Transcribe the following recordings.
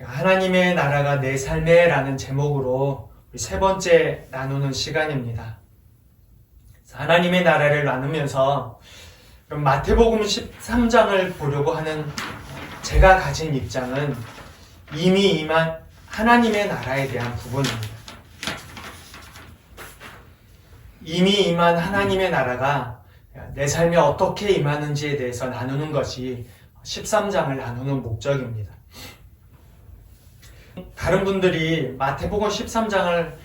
하나님의 나라가 내 삶에 라는 제목으로 세 번째 나누는 시간입니다. 하나님의 나라를 나누면서 마태복음 13장을 보려고 하는 제가 가진 입장은 이미 임한 하나님의 나라에 대한 부분입니다. 이미 임한 하나님의 나라가 내 삶에 어떻게 임하는지에 대해서 나누는 것이 13장을 나누는 목적입니다. 다른 분들이 마태복음 13장을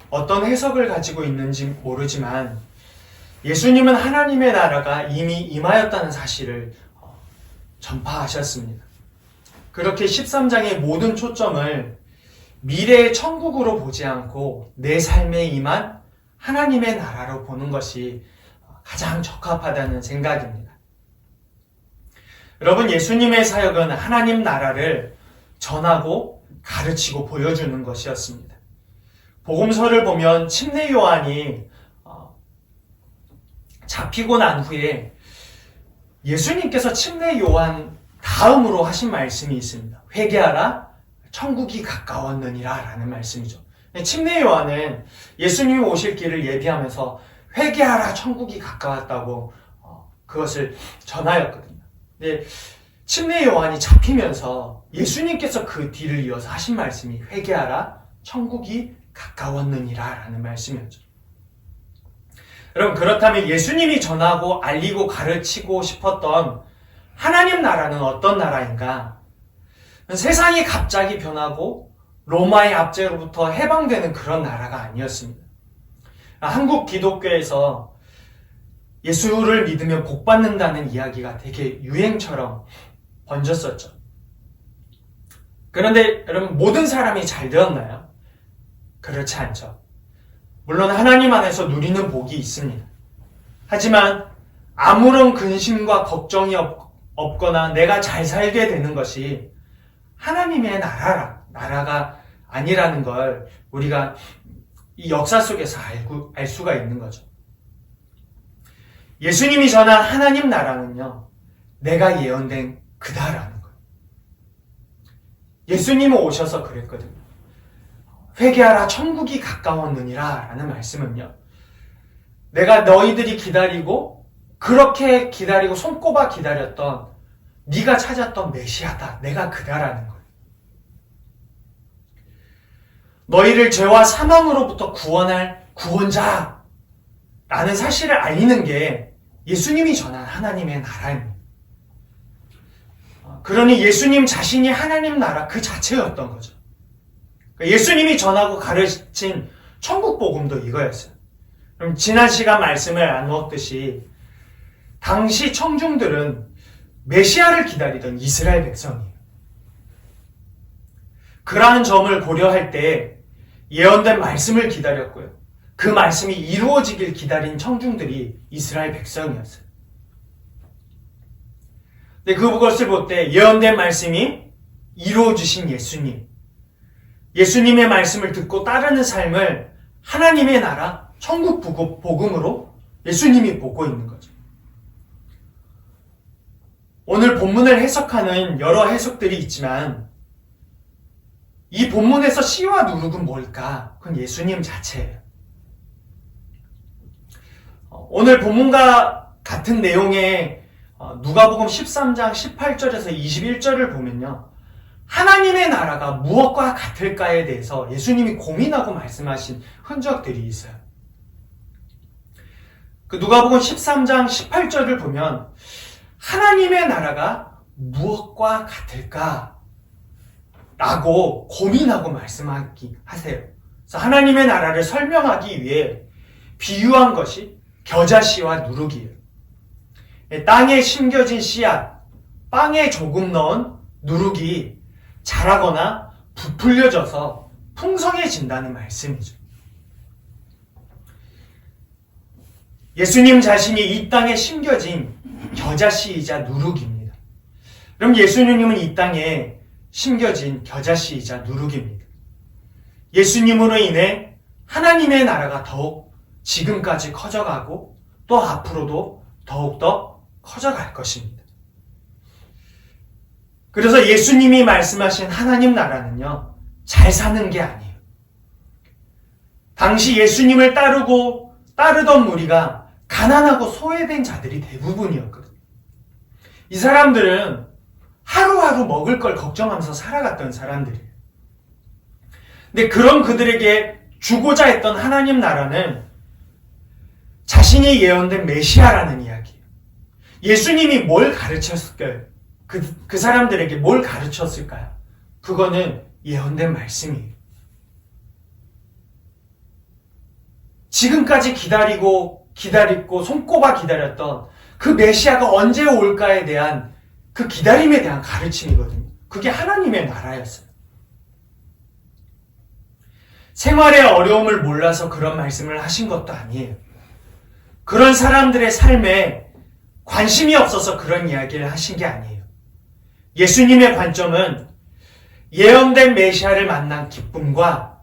어떤 해석을 가지고 있는지 모르지만 예수님은 하나님의 나라가 이미 임하였다는 사실을 전파하셨습니다. 그렇게 13장의 모든 초점을 미래의 천국으로 보지 않고 내 삶에 임한 하나님의 나라로 보는 것이 가장 적합하다는 생각입니다. 여러분, 예수님의 사역은 하나님 나라를 전하고 가르치고 보여주는 것이었습니다. 복음서를 보면 침례 요한이 잡히고 난 후에 예수님께서 침례 요한 다음으로 하신 말씀이 있습니다. 회개하라, 천국이 가까웠느니라 라는 말씀이죠. 침례 요한은 예수님이 오실 길을 예비하면서 회개하라, 천국이 가까웠다고 그것을 전하였거든요. 근데 침례 요한이 잡히면서 예수님께서 그 뒤를 이어서 하신 말씀이 회개하라, 천국이 가까웠느니라 라는 말씀이었죠. 여러분, 그렇다면 예수님이 전하고 알리고 가르치고 싶었던 하나님 나라는 어떤 나라인가? 세상이 갑자기 변하고 로마의 압제로부터 해방되는 그런 나라가 아니었습니다. 한국 기독교에서 예수를 믿으면 복받는다는 이야기가 되게 유행처럼 번졌었죠. 그런데 여러분, 모든 사람이 잘 되었나요? 그렇지 않죠. 물론 하나님 안에서 누리는 복이 있습니다. 하지만 아무런 근심과 걱정이 없거나 내가 잘 살게 되는 것이 하나님의 나라가 아니라는 걸 우리가 이 역사 속에서 알 수가 있는 거죠. 예수님이 전한 하나님 나라는요, 내가 예언된 그다라는 거예요. 예수님은 오셔서 그랬거든요. 회개하라, 천국이 가까웠느니라 라는 말씀은요, 내가 너희들이 기다리고 그렇게 기다리고 손꼽아 기다렸던 네가 찾았던 메시아다, 내가 그다라는 거예요. 너희를 죄와 사망으로부터 구원할 구원자 라는 사실을 알리는 게 예수님이 전한 하나님의 나라입니다. 그러니 예수님 자신이 하나님 나라 그 자체였던 거죠. 예수님이 전하고 가르친 천국 복음도 이거였어요. 그럼 지난 시간 말씀을 나누었듯이 당시 청중들은 메시아를 기다리던 이스라엘 백성이에요. 그러한 점을 고려할 때 예언된 말씀을 기다렸고요. 그 말씀이 이루어지길 기다린 청중들이 이스라엘 백성이었어요. 근데 그것을 볼 때 예언된 말씀이 이루어주신 예수님, 예수님의 말씀을 듣고 따르는 삶을 하나님의 나라, 천국 복음으로 예수님이 보고 있는 거죠. 오늘 본문을 해석하는 여러 해석들이 있지만 이 본문에서 씨와 누룩은 뭘까? 그건 예수님 자체예요. 오늘 본문과 같은 내용의 누가복음 13장 18절에서 21절을 보면요, 하나님의 나라가 무엇과 같을까에 대해서 예수님이 고민하고 말씀하신 흔적들이 있어요. 그 누가복음 13장 18절을 보면 하나님의 나라가 무엇과 같을까? 라고 고민하고 말씀하기 하세요. 그래서 하나님의 나라를 설명하기 위해 비유한 것이 겨자씨와 누룩이에요. 땅에 심겨진 씨앗, 빵에 조금 넣은 누룩이 자라거나 부풀려져서 풍성해진다는 말씀이죠. 예수님 자신이 이 땅에 심겨진 겨자씨이자 누룩입니다. 그럼 예수님은 이 땅에 심겨진 겨자씨이자 누룩입니다. 예수님으로 인해 하나님의 나라가 더욱 지금까지 커져가고 또 앞으로도 더욱더 커져갈 것입니다. 그래서 예수님이 말씀하신 하나님 나라는요, 잘 사는 게 아니에요. 당시 예수님을 따르던 무리가 가난하고 소외된 자들이 대부분이었거든요. 이 사람들은 하루하루 먹을 걸 걱정하면서 살아갔던 사람들이에요. 근데 그런 그들에게 주고자 했던 하나님 나라는 자신이 예언된 메시아라는 이야기예요. 예수님이 뭘 가르쳤을까요? 그 사람들에게 뭘 가르쳤을까요? 그거는 예언된 말씀이에요. 지금까지 기다리고 손꼽아 기다렸던 그 메시아가 언제 올까에 대한 그 기다림에 대한 가르침이거든요. 그게 하나님의 나라였어요. 생활의 어려움을 몰라서 그런 말씀을 하신 것도 아니에요. 그런 사람들의 삶에 관심이 없어서 그런 이야기를 하신 게 아니에요. 예수님의 관점은 예언된 메시아를 만난 기쁨과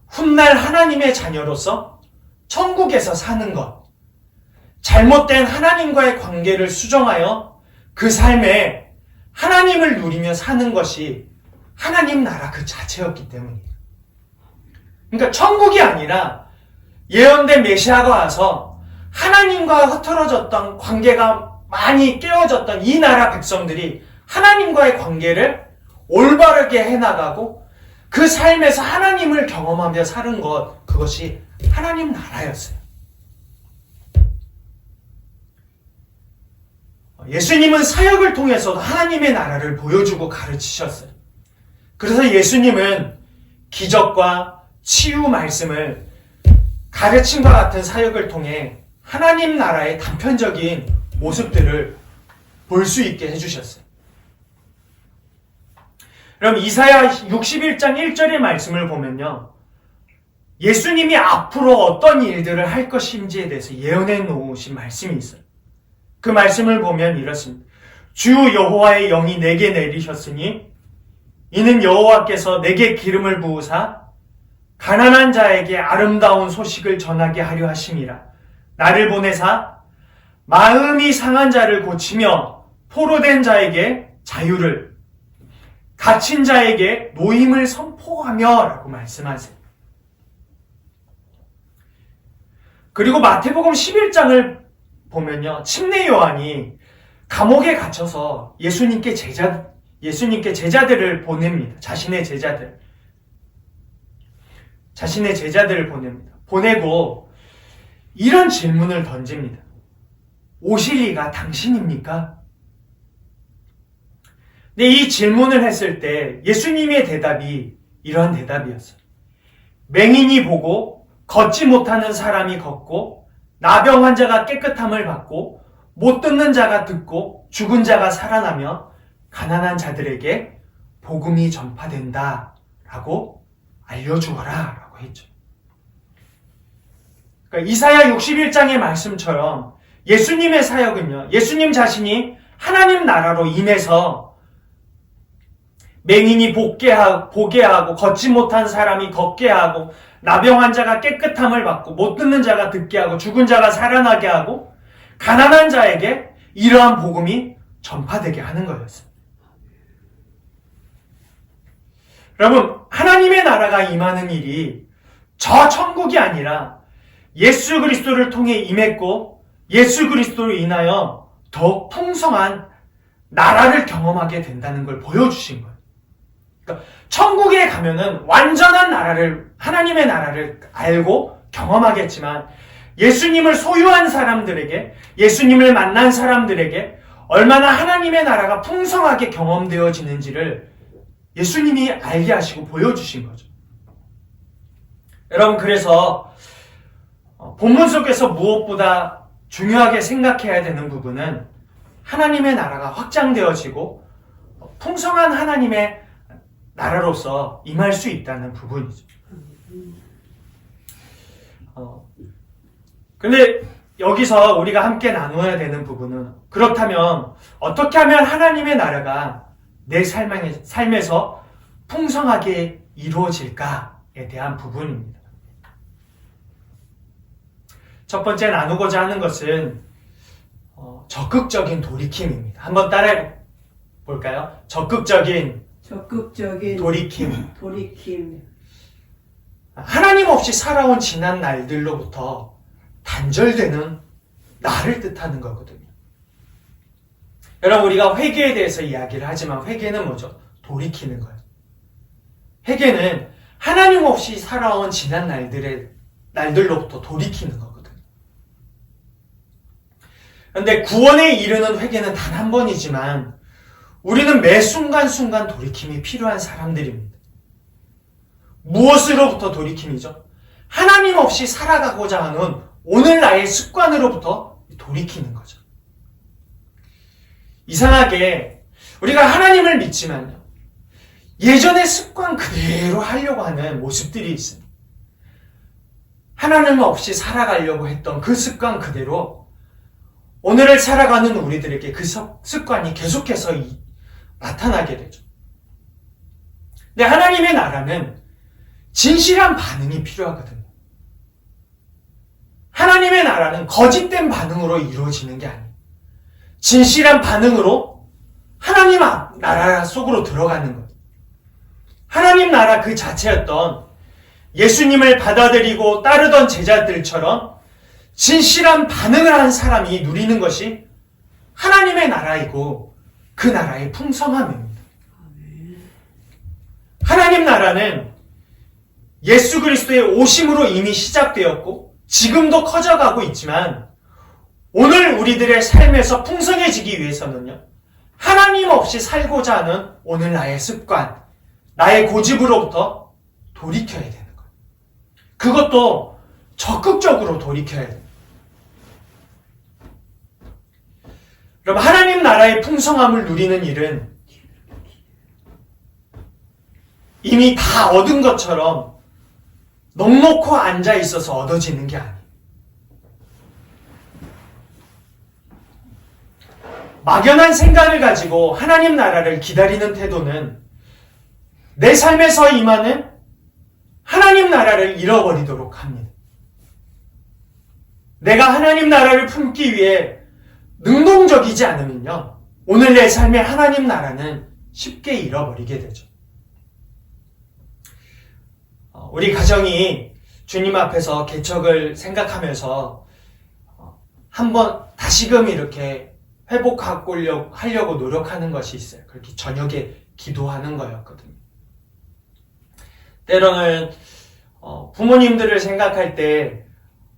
훗날 하나님의 자녀로서 천국에서 사는 것, 잘못된 하나님과의 관계를 수정하여 그 삶에 하나님을 누리며 사는 것이 하나님 나라 그 자체였기 때문이에요. 그러니까 천국이 아니라 예언된 메시아가 와서 하나님과 흐트러졌던 관계가 많이 깨어졌던 이 나라 백성들이 하나님과의 관계를 올바르게 해나가고 그 삶에서 하나님을 경험하며 사는 것, 그것이 하나님 나라였어요. 예수님은 사역을 통해서도 하나님의 나라를 보여주고 가르치셨어요. 그래서 예수님은 기적과 치유 말씀을 가르침과 같은 사역을 통해 하나님 나라의 단편적인 모습들을 볼 수 있게 해주셨어요. 그럼 이사야 61장 1절의 말씀을 보면요, 예수님이 앞으로 어떤 일들을 할 것인지에 대해서 예언해 놓으신 말씀이 있어요. 그 말씀을 보면 이렇습니다. 주 여호와의 영이 내게 내리셨으니 이는 여호와께서 내게 기름을 부으사 가난한 자에게 아름다운 소식을 전하게 하려 하심이라. 나를 보내사 마음이 상한 자를 고치며 포로된 자에게 자유를, 갇힌 자에게 노임을 선포하며 라고 말씀하세요. 그리고 마태복음 11장을 보면요, 침례 요한이 감옥에 갇혀서 예수님께 제자들을 보냅니다. 자신의 제자들을 보냅니다. 보내고 이런 질문을 던집니다. 오실 이가 당신입니까? 근데 이 질문을 했을 때 예수님의 대답이 이러한 대답이었어요. 맹인이 보고 걷지 못하는 사람이 걷고 나병 환자가 깨끗함을 받고 못 듣는 자가 듣고 죽은 자가 살아나며 가난한 자들에게 복음이 전파된다 라고 알려주어라 라고 했죠. 그러니까 이사야 61장의 말씀처럼 예수님의 사역은요, 예수님 자신이 하나님 나라로 임해서 맹인이 보게 하고 걷지 못한 사람이 걷게 하고 나병 환자가 깨끗함을 받고 못 듣는 자가 듣게 하고 죽은 자가 살아나게 하고 가난한 자에게 이러한 복음이 전파되게 하는 거였어요. 여러분, 하나님의 나라가 임하는 일이 저 천국이 아니라 예수 그리스도를 통해 임했고 예수 그리스도로 인하여 더욱 풍성한 나라를 경험하게 된다는 걸 보여주신 거예요. 그러니까 천국에 가면은 완전한 나라를, 하나님의 나라를 알고 경험하겠지만 예수님을 소유한 사람들에게, 예수님을 만난 사람들에게 얼마나 하나님의 나라가 풍성하게 경험되어지는지를 예수님이 알게 하시고 보여주신 거죠. 여러분, 그래서 본문 속에서 무엇보다 중요하게 생각해야 되는 부분은 하나님의 나라가 확장되어지고 풍성한 하나님의 나라로서 임할 수 있다는 부분이죠. 근데 여기서 우리가 함께 나누어야 되는 부분은, 그렇다면 어떻게 하면 하나님의 나라가 내 삶에서 풍성하게 이루어질까에 대한 부분입니다. 첫 번째 나누고자 하는 것은 적극적인 돌이킴입니다. 한번 볼까요? 적극적인 돌이킴. 하나님 없이 살아온 지난 날들로부터 단절되는 나를 뜻하는 거거든요. 여러분, 우리가 회개에 대해서 이야기를 하지만 회개는 뭐죠? 돌이키는 거예요. 회개는 하나님 없이 살아온 지난 날들로부터 돌이키는 거거든요. 그런데 구원에 이르는 회개는 단 한 번이지만 우리는 매 순간순간 돌이킴이 필요한 사람들입니다. 무엇으로부터 돌이킴이죠? 하나님 없이 살아가고자 하는 오늘 나의 습관으로부터 돌이키는 거죠. 이상하게 우리가 하나님을 믿지만요, 예전의 습관 그대로 하려고 하는 모습들이 있습니다. 하나님 없이 살아가려고 했던 그 습관 그대로 오늘을 살아가는 우리들에게 그 습관이 계속해서 나타나게 되죠. 근데 하나님의 나라는 진실한 반응이 필요하거든요. 하나님의 나라는 거짓된 반응으로 이루어지는 게 아니에요. 진실한 반응으로 하나님 나라 속으로 들어가는 거예요. 하나님 나라 그 자체였던 예수님을 받아들이고 따르던 제자들처럼 진실한 반응을 한 사람이 누리는 것이 하나님의 나라이고 그 나라의 풍성함입니다. 하나님 나라는 예수 그리스도의 오심으로 이미 시작되었고 지금도 커져가고 있지만 오늘 우리들의 삶에서 풍성해지기 위해서는요, 하나님 없이 살고자 하는 오늘 나의 습관, 나의 고집으로부터 돌이켜야 되는 거예요. 그것도 적극적으로 돌이켜야 돼요. 여러분, 하나님 나라의 풍성함을 누리는 일은 이미 다 얻은 것처럼 넉넉히 앉아 있어서 얻어지는 게 아니에요. 막연한 생각을 가지고 하나님 나라를 기다리는 태도는 내 삶에서 임하는 하나님 나라를 잃어버리도록 합니다. 내가 하나님 나라를 품기 위해 능동적이지 않으면요, 오늘 내 삶의 하나님 나라는 쉽게 잃어버리게 되죠. 우리 가정이 주님 앞에서 개척을 생각하면서 한번 다시금 이렇게 회복하려고 노력하는 것이 있어요. 그렇게 저녁에 기도하는 거였거든요. 때로는 부모님들을 생각할 때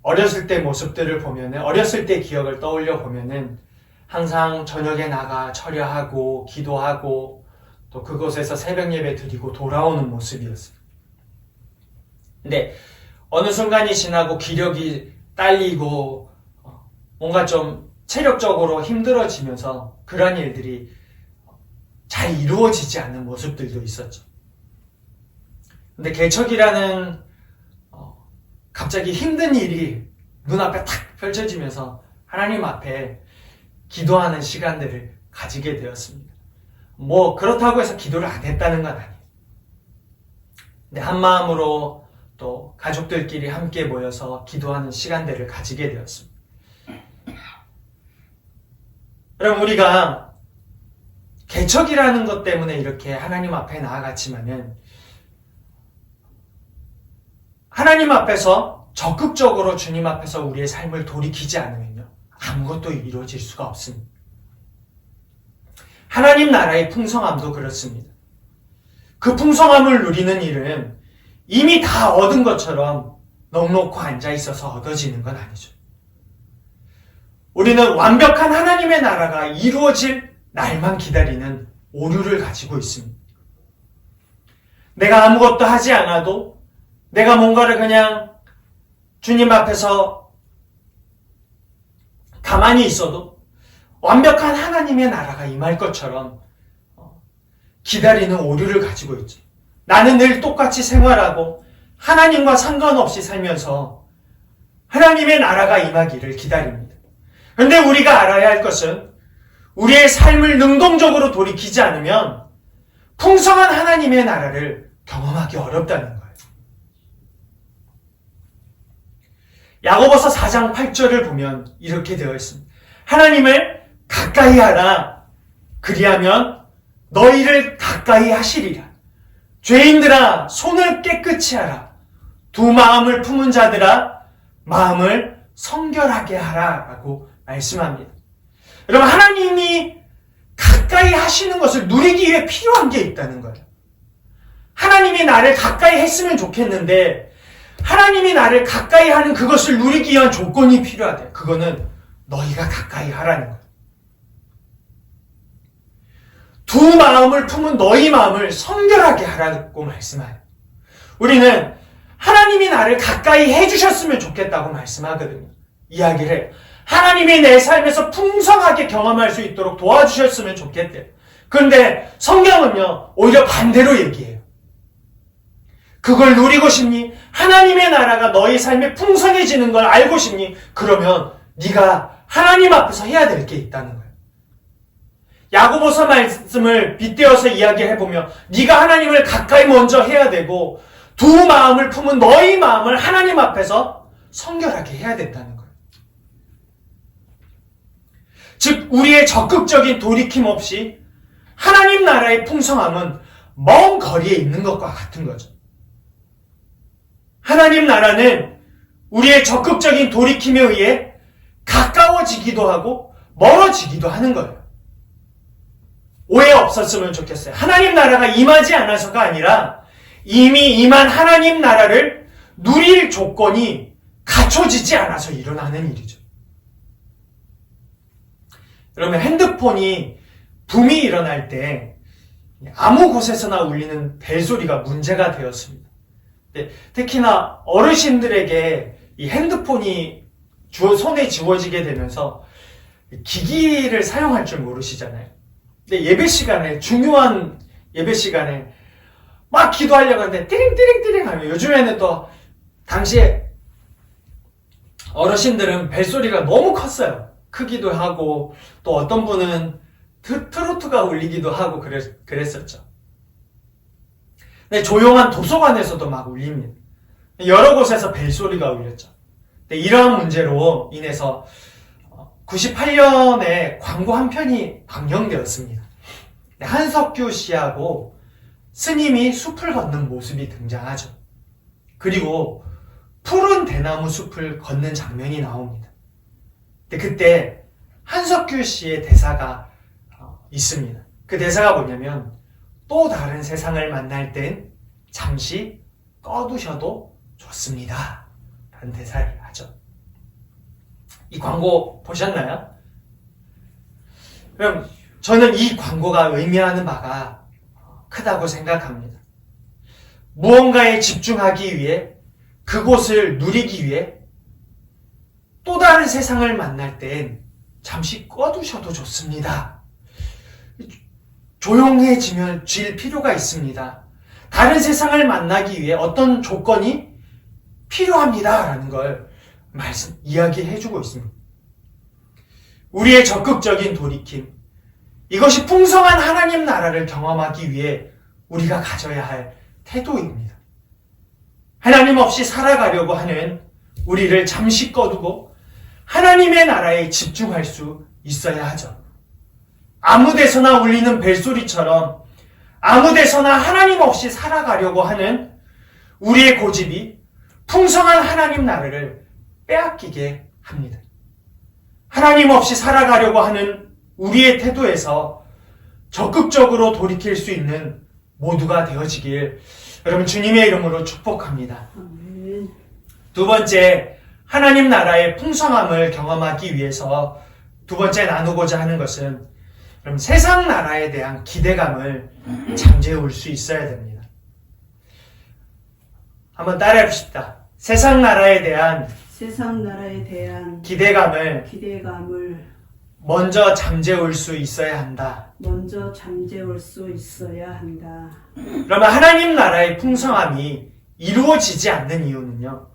어렸을 때 모습들을 보면은, 어렸을 때 기억을 떠올려 보면은 항상 저녁에 나가 철야하고 기도하고 또 그곳에서 새벽 예배 드리고 돌아오는 모습이었어요. 근데 어느 순간이 지나고 기력이 딸리고 뭔가 좀 체력적으로 힘들어지면서 그런 일들이 잘 이루어지지 않는 모습들도 있었죠. 근데 개척이라는 갑자기 힘든 일이 눈앞에 탁 펼쳐지면서 하나님 앞에 기도하는 시간들을 가지게 되었습니다. 뭐 그렇다고 해서 기도를 안 했다는 건 아니에요. 근데 한 마음으로 또 가족들끼리 함께 모여서 기도하는 시간들을 가지게 되었습니다. 여러분, 우리가 개척이라는 것 때문에 이렇게 하나님 앞에 나아갔지만은 하나님 앞에서 적극적으로 주님 앞에서 우리의 삶을 돌이키지 않으면요, 아무것도 이루어질 수가 없습니다. 하나님 나라의 풍성함도 그렇습니다. 그 풍성함을 누리는 일은 이미 다 얻은 것처럼 넉넉히 앉아 있어서 얻어지는 건 아니죠. 우리는 완벽한 하나님의 나라가 이루어질 날만 기다리는 오류를 가지고 있습니다. 내가 아무것도 하지 않아도, 내가 뭔가를 그냥 주님 앞에서 가만히 있어도 완벽한 하나님의 나라가 임할 것처럼 기다리는 오류를 가지고 있죠. 나는 늘 똑같이 생활하고 하나님과 상관없이 살면서 하나님의 나라가 임하기를 기다립니다. 그런데 우리가 알아야 할 것은 우리의 삶을 능동적으로 돌이키지 않으면 풍성한 하나님의 나라를 경험하기 어렵다는 거예요. 야고보서 4장 8절을 보면 이렇게 되어 있습니다. 하나님을 가까이 하라. 그리하면 너희를 가까이 하시리라. 죄인들아 손을 깨끗이 하라. 두 마음을 품은 자들아 마음을 성결하게 하라 라고 말씀합니다. 여러분, 하나님이 가까이 하시는 것을 누리기 위해 필요한 게 있다는 거예요. 하나님이 나를 가까이 했으면 좋겠는데 하나님이 나를 가까이 하는 그것을 누리기 위한 조건이 필요하대요. 그거는 너희가 가까이 하라는 거예요. 두 마음을 품은 너희 마음을 성결하게 하라고 말씀해요. 우리는 하나님이 나를 가까이 해주셨으면 좋겠다고 말씀하거든요. 이야기를 해요. 하나님이 내 삶에서 풍성하게 경험할 수 있도록 도와주셨으면 좋겠대요. 그런데 성경은요, 오히려 반대로 얘기해요. 그걸 누리고 싶니? 하나님의 나라가 너희 삶에 풍성해지는 걸 알고 싶니? 그러면 네가 하나님 앞에서 해야 될 게 있다는 거예요. 야고보서 말씀을 빗대어서 이야기해보면 네가 하나님을 가까이 먼저 해야 되고 두 마음을 품은 너희 마음을 하나님 앞에서 성결하게 해야 된다는 거예요. 즉 우리의 적극적인 돌이킴 없이 하나님 나라의 풍성함은 먼 거리에 있는 것과 같은 거죠. 하나님 나라는 우리의 적극적인 돌이킴에 의해 가까워지기도 하고 멀어지기도 하는 거예요. 오해 없었으면 좋겠어요. 하나님 나라가 임하지 않아서가 아니라 이미 임한 하나님 나라를 누릴 조건이 갖춰지지 않아서 일어나는 일이죠. 여러분, 핸드폰이 붐이 일어날 때 아무 곳에서나 울리는 벨소리가 문제가 되었습니다. 특히나 어르신들에게 이 핸드폰이 손에 쥐워지게 되면서 기기를 사용할 줄 모르시잖아요. 근데 예배 시간에, 중요한 예배 시간에 막 기도하려고 하는데 띠링띠링띠링 하면, 요즘에는 또 당시에 어르신들은 벨소리가 너무 컸어요. 크기도 하고 또 어떤 분은 트로트가 울리기도 하고 그랬었죠. 근데 조용한 도서관에서도 막 울립니다. 여러 곳에서 벨소리가 울렸죠. 근데 이러한 문제로 인해서 98년에 광고 한 편이 방영되었습니다. 한석규 씨하고 스님이 숲을 걷는 모습이 등장하죠. 그리고 푸른 대나무 숲을 걷는 장면이 나옵니다. 근데 그때 한석규 씨의 대사가 있습니다. 그 대사가 뭐냐면, 또 다른 세상을 만날 땐 잠시 꺼두셔도 좋습니다 라는 대사를 하죠. 이 광고 보셨나요? 그럼 저는 이 광고가 의미하는 바가 크다고 생각합니다. 무언가에 집중하기 위해, 그곳을 누리기 위해 또 다른 세상을 만날 땐 잠시 꺼두셔도 좋습니다. 조용해지면 질 필요가 있습니다. 다른 세상을 만나기 위해 어떤 조건이 필요합니다 라는 걸 이야기해주고 있습니다. 우리의 적극적인 돌이킴, 이것이 풍성한 하나님 나라를 경험하기 위해 우리가 가져야 할 태도입니다. 하나님 없이 살아가려고 하는 우리를 잠시 꺼두고 하나님의 나라에 집중할 수 있어야 하죠. 아무 데서나 울리는 벨소리처럼 아무 데서나 하나님 없이 살아가려고 하는 우리의 고집이 풍성한 하나님 나라를 빼앗기게 합니다. 하나님 없이 살아가려고 하는 우리의 태도에서 적극적으로 돌이킬 수 있는 모두가 되어지길 여러분 주님의 이름으로 축복합니다. 아멘. 두 번째, 하나님 나라의 풍성함을 경험하기 위해서 두 번째 나누고자 하는 것은 그럼 세상 나라에 대한 기대감을 잠재울 수 있어야 됩니다. 한번 따라해 봅시다. 세상 나라에 대한 기대감을 먼저 잠재울 수 있어야 한다. 그러면 하나님 나라의 풍성함이 이루어지지 않는 이유는요,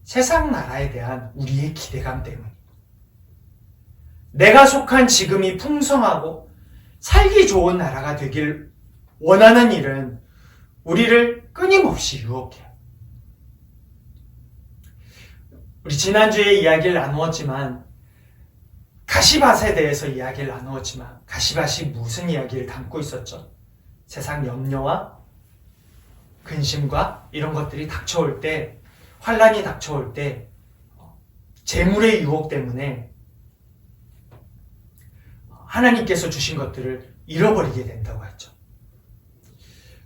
세상 나라에 대한 우리의 기대감 때문입니다. 내가 속한 지금이 풍성하고 살기 좋은 나라가 되길 원하는 일은 우리를 끊임없이 유혹해요. 우리 지난주에 이야기를 나누었지만 가시밭에 대해서 이야기를 나누었지만 가시밭이 무슨 이야기를 담고 있었죠? 세상 염려와 근심과 이런 것들이 닥쳐올 때, 환란이 닥쳐올 때 재물의 유혹 때문에 하나님께서 주신 것들을 잃어버리게 된다고 했죠.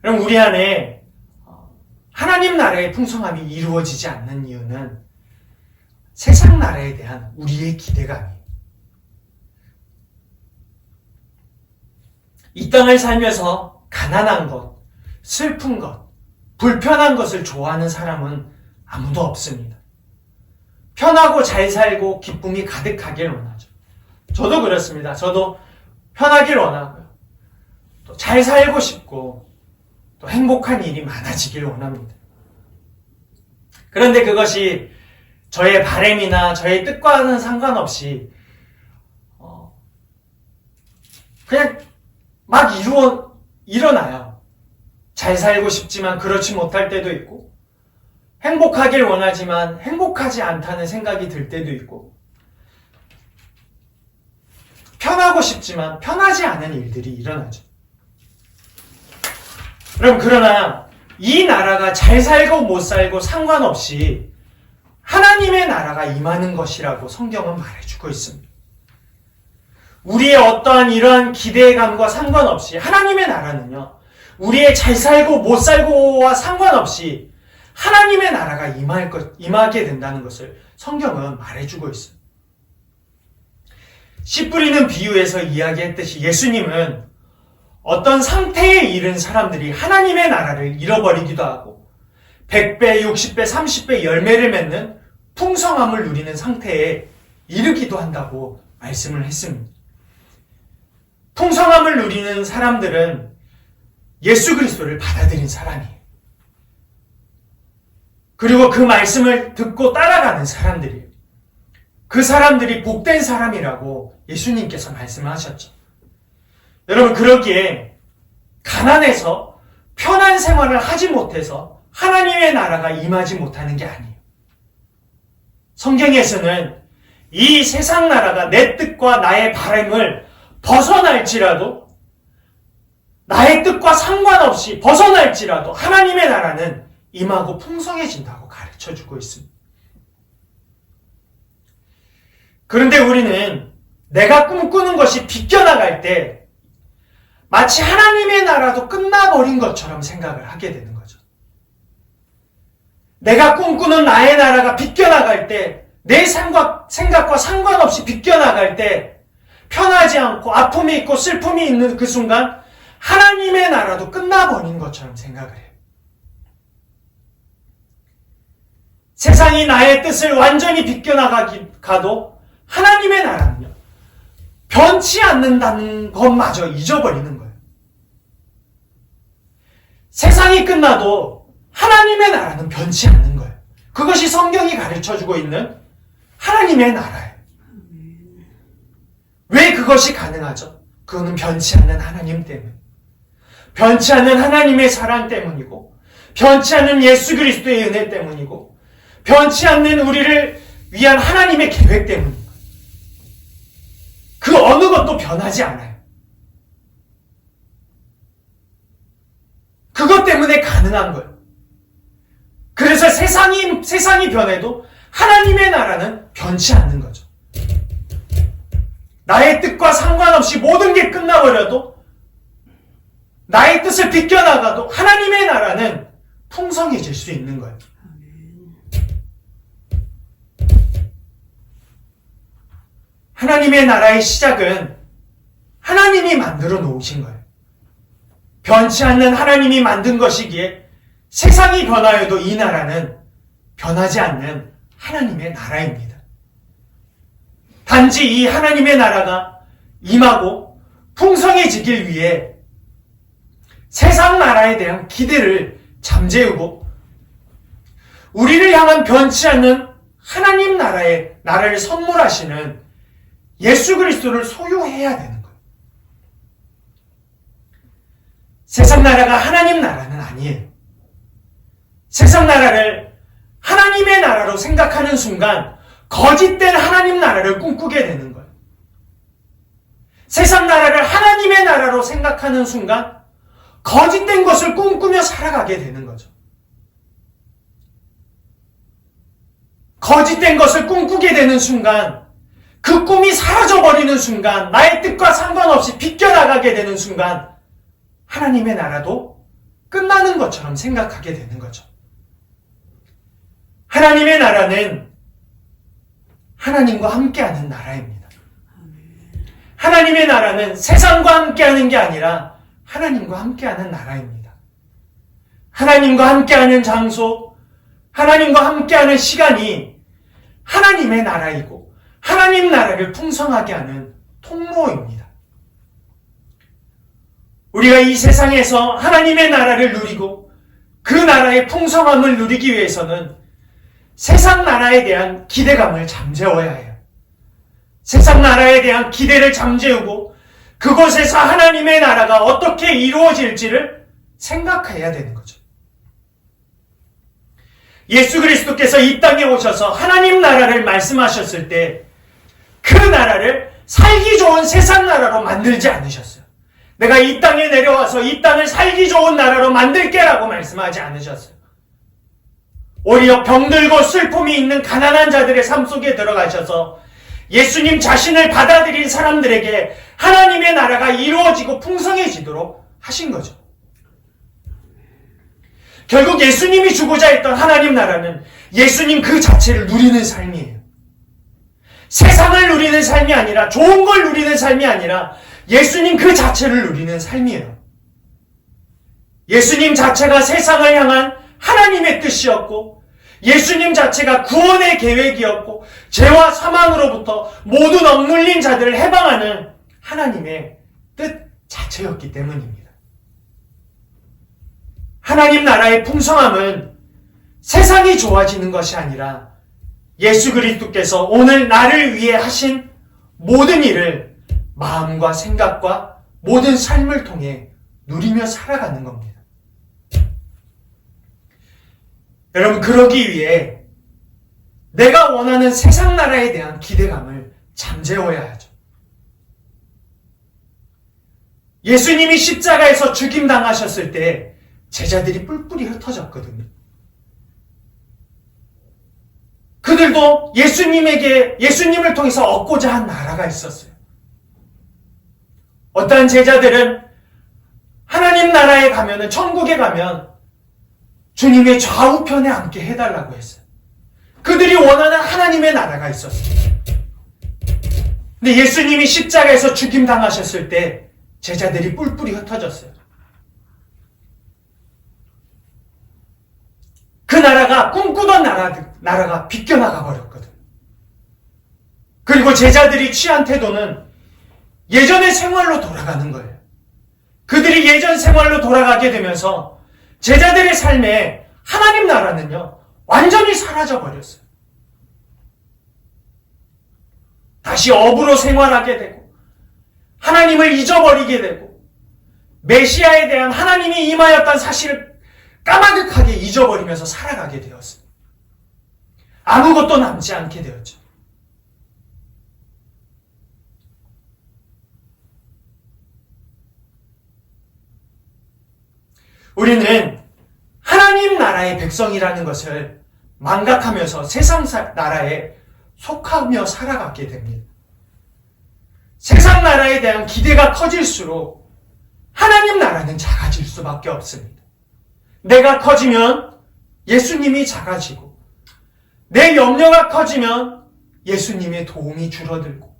그럼 우리 안에 하나님 나라의 풍성함이 이루어지지 않는 이유는 세상 나라에 대한 우리의 기대감이에요. 이 땅을 살면서 가난한 것, 슬픈 것, 불편한 것을 좋아하는 사람은 아무도 없습니다. 편하고 잘 살고 기쁨이 가득하길 원하죠. 저도 그렇습니다. 저도 편하길 원하고요. 또 잘 살고 싶고 또 행복한 일이 많아지길 원합니다. 그런데 그것이 저의 바램이나 저의 뜻과는 상관없이 그냥 막 일어나요. 잘 살고 싶지만 그렇지 못할 때도 있고, 행복하길 원하지만 행복하지 않다는 생각이 들 때도 있고, 편하고 싶지만 편하지 않은 일들이 일어나죠. 그러나 이 나라가 잘 살고 못 살고 상관없이 하나님의 나라가 임하는 것이라고 성경은 말해주고 있습니다. 우리의 어떠한 이러한 기대감과 상관없이 하나님의 나라는요, 우리의 잘 살고 못 살고와 상관없이 하나님의 나라가 임하게 된다는 것을 성경은 말해주고 있어요. 씨 뿌리는 비유에서 이야기했듯이 예수님은 어떤 상태에 이른 사람들이 하나님의 나라를 잃어버리기도 하고 100배, 60배, 30배 열매를 맺는 풍성함을 누리는 상태에 이르기도 한다고 말씀을 했습니다. 풍성함을 누리는 사람들은 예수 그리스도를 받아들인 사람이에요. 그리고 그 말씀을 듣고 따라가는 사람들이에요. 그 사람들이 복된 사람이라고 예수님께서 말씀하셨죠. 여러분, 그러기에 가난해서 편한 생활을 하지 못해서 하나님의 나라가 임하지 못하는 게 아니에요. 성경에서는 이 세상 나라가 내 뜻과 나의 바람을 벗어날지라도, 나의 뜻과 상관없이 벗어날지라도 하나님의 나라는 임하고 풍성해진다고 가르쳐주고 있습니다. 그런데 우리는 내가 꿈꾸는 것이 비껴나갈 때 마치 하나님의 나라도 끝나버린 것처럼 생각을 하게 되는 거죠. 내가 꿈꾸는 나의 나라가 비껴나갈 때, 내 생각과 상관없이 비껴나갈 때 편하지 않고 아픔이 있고 슬픔이 있는 그 순간 하나님의 나라도 끝나버린 것처럼 생각을 해요. 세상이 나의 뜻을 완전히 비껴나가도 하나님의 나라는요, 변치 않는다는 것마저 잊어버리는 거예요. 세상이 끝나도 하나님의 나라는 변치 않는 거예요. 그것이 성경이 가르쳐주고 있는 하나님의 나라예요. 왜 그것이 가능하죠? 그거는 변치 않는 하나님 때문에, 변치 않는 하나님의 사랑 때문이고, 변치 않는 예수 그리스도의 은혜 때문이고, 변치 않는 우리를 위한 하나님의 계획 때문입니다. 그 어느 것도 변하지 않아요. 그것 때문에 가능한 거예요. 그래서 세상이 변해도 하나님의 나라는 변치 않는 거죠. 나의 뜻과 상관없이 모든 게 끝나버려도, 나의 뜻을 비껴나가도 하나님의 나라는 풍성해질 수 있는 거예요. 하나님의 나라의 시작은 하나님이 만들어 놓으신 거예요. 변치 않는 하나님이 만든 것이기에 세상이 변하여도 이 나라는 변하지 않는 하나님의 나라입니다. 단지 이 하나님의 나라가 임하고 풍성해지길 위해 세상 나라에 대한 기대를 잠재우고 우리를 향한 변치 않는 하나님 나라를 선물하시는 예수 그리스도를 소유해야 되는 거예요. 세상 나라가 하나님 나라는 아니에요. 세상 나라를 하나님의 나라로 생각하는 순간 거짓된 하나님 나라를 꿈꾸게 되는 거예요. 세상 나라를 하나님의 나라로 생각하는 순간 거짓된 것을 꿈꾸며 살아가게 되는 거죠. 거짓된 것을 꿈꾸게 되는 순간, 그 꿈이 사라져버리는 순간, 나의 뜻과 상관없이 비껴나가게 되는 순간 하나님의 나라도 끝나는 것처럼 생각하게 되는 거죠. 하나님의 나라는 하나님과 함께하는 나라입니다. 하나님의 나라는 세상과 함께하는 게 아니라 하나님과 함께하는 나라입니다. 하나님과 함께하는 장소, 하나님과 함께하는 시간이 하나님의 나라이고 하나님 나라를 풍성하게 하는 통로입니다. 우리가 이 세상에서 하나님의 나라를 누리고 그 나라의 풍성함을 누리기 위해서는 세상 나라에 대한 기대감을 잠재워야 해요. 세상 나라에 대한 기대를 잠재우고 그곳에서 하나님의 나라가 어떻게 이루어질지를 생각해야 되는 거죠. 예수 그리스도께서 이 땅에 오셔서 하나님 나라를 말씀하셨을 때 그 나라를 살기 좋은 세상 나라로 만들지 않으셨어요. 내가 이 땅에 내려와서 이 땅을 살기 좋은 나라로 만들게라고 말씀하지 않으셨어요. 오히려 병들고 슬픔이 있는 가난한 자들의 삶 속에 들어가셔서 예수님 자신을 받아들인 사람들에게 하나님의 나라가 이루어지고 풍성해지도록 하신 거죠. 결국 예수님이 주고자 했던 하나님 나라는 예수님 그 자체를 누리는 삶이에요. 세상을 누리는 삶이 아니라, 좋은 걸 누리는 삶이 아니라 예수님 그 자체를 누리는 삶이에요. 예수님 자체가 세상을 향한 하나님의 뜻이었고, 예수님 자체가 구원의 계획이었고, 죄와 사망으로부터 모든 억눌린 자들을 해방하는 하나님의 뜻 자체였기 때문입니다. 하나님 나라의 풍성함은 세상이 좋아지는 것이 아니라 예수 그리스도께서 오늘 나를 위해 하신 모든 일을 마음과 생각과 모든 삶을 통해 누리며 살아가는 겁니다. 여러분, 그러기 위해 내가 원하는 세상 나라에 대한 기대감을 잠재워야 하죠. 예수님이 십자가에서 죽임당하셨을 때 제자들이 뿔뿔이 흩어졌거든요. 그들도 예수님을 통해서 얻고자 한 나라가 있었어요. 어떠한 제자들은 하나님 나라에 가면은, 천국에 가면 주님의 좌우편에 앉게 해달라고 했어요. 그들이 원하는 하나님의 나라가 있었어요. 근데 예수님이 십자가에서 죽임당하셨을 때 제자들이 뿔뿔이 흩어졌어요. 그 나라가 꿈꾸던 나라가 비껴나가 버렸거든. 그리고 제자들이 취한 태도는 예전의 생활로 돌아가는 거예요. 그들이 예전 생활로 돌아가게 되면서 제자들의 삶에 하나님 나라는요, 완전히 사라져 버렸어요. 다시 업으로 생활하게 되고, 하나님을 잊어버리게 되고, 메시아에 대한 하나님이 임하였던 사실을 까마득하게 잊어버리면서 살아가게 되었어요. 아무것도 남지 않게 되었죠. 우리는 하나님 나라의 백성이라는 것을 망각하면서 세상 나라에 속하며 살아가게 됩니다. 세상 나라에 대한 기대가 커질수록 하나님 나라는 작아질 수밖에 없습니다. 내가 커지면 예수님이 작아지고, 내 염려가 커지면 예수님의 도움이 줄어들고,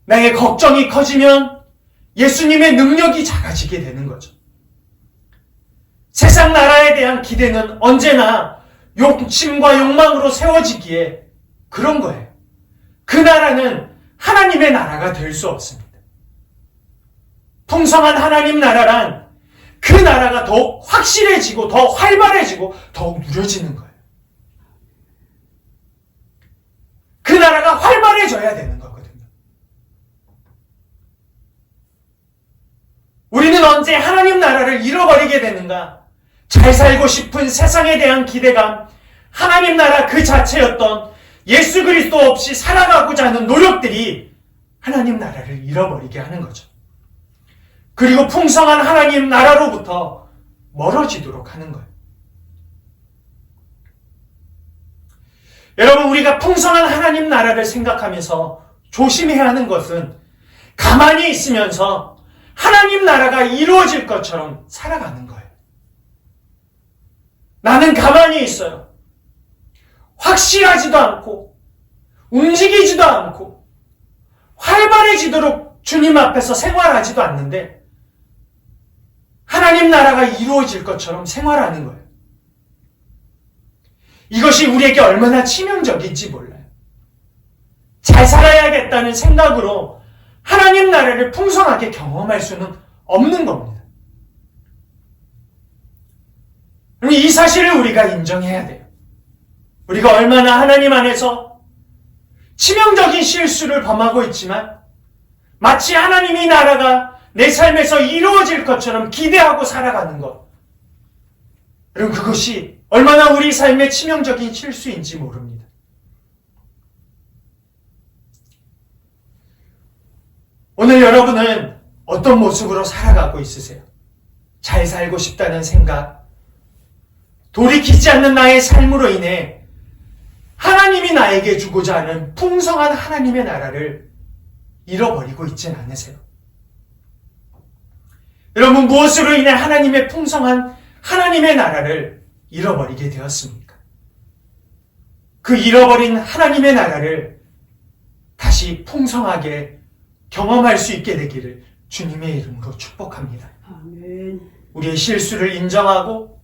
나의 걱정이 커지면 예수님의 능력이 작아지게 되는 거죠. 세상 나라에 대한 기대는 언제나 욕심과 욕망으로 세워지기에 그런 거예요. 그 나라는 하나님의 나라가 될 수 없습니다. 풍성한 하나님 나라란 그 나라가 더욱 확실해지고 더 활발해지고 더욱 누려지는 거예요. 그 나라가 활발해져야 되는 거거든요. 우리는 언제 하나님 나라를 잃어버리게 되는가? 잘 살고 싶은 세상에 대한 기대감, 하나님 나라 그 자체였던 예수 그리스도 없이 살아가고자 하는 노력들이 하나님 나라를 잃어버리게 하는 거죠. 그리고 풍성한 하나님 나라로부터 멀어지도록 하는 거예요. 여러분, 우리가 풍성한 하나님 나라를 생각하면서 조심해야 하는 것은 가만히 있으면서 하나님 나라가 이루어질 것처럼 살아가는 거예요. 나는 가만히 있어요. 확실하지도 않고 움직이지도 않고 활발해지도록 주님 앞에서 생활하지도 않는데 하나님 나라가 이루어질 것처럼 생활하는 거예요. 이것이 우리에게 얼마나 치명적인지 몰라요. 잘 살아야겠다는 생각으로 하나님 나라를 풍성하게 경험할 수는 없는 겁니다. 그럼 이 사실을 우리가 인정해야 돼요. 우리가 얼마나 하나님 안에서 치명적인 실수를 범하고 있지만 마치 하나님의 나라가 내 삶에서 이루어질 것처럼 기대하고 살아가는 것. 여러분, 그것이 얼마나 우리 삶의 치명적인 실수인지 모릅니다. 오늘 여러분은 어떤 모습으로 살아가고 있으세요? 잘 살고 싶다는 생각, 돌이키지 않는 나의 삶으로 인해 하나님이 나에게 주고자 하는 풍성한 하나님의 나라를 잃어버리고 있진 않으세요? 여러분, 무엇으로 인해 하나님의 풍성한 하나님의 나라를 잃어버리게 되었습니까? 그 잃어버린 하나님의 나라를 다시 풍성하게 경험할 수 있게 되기를 주님의 이름으로 축복합니다. 아멘. 우리의 실수를 인정하고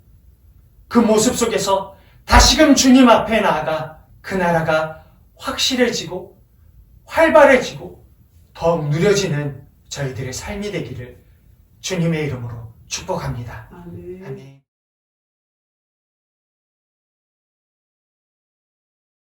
그 모습 속에서 다시금 주님 앞에 나아가 그 나라가 확실해지고 활발해지고 더욱 누려지는 저희들의 삶이 되기를 주님의 이름으로 축복합니다. 아멘. 아멘.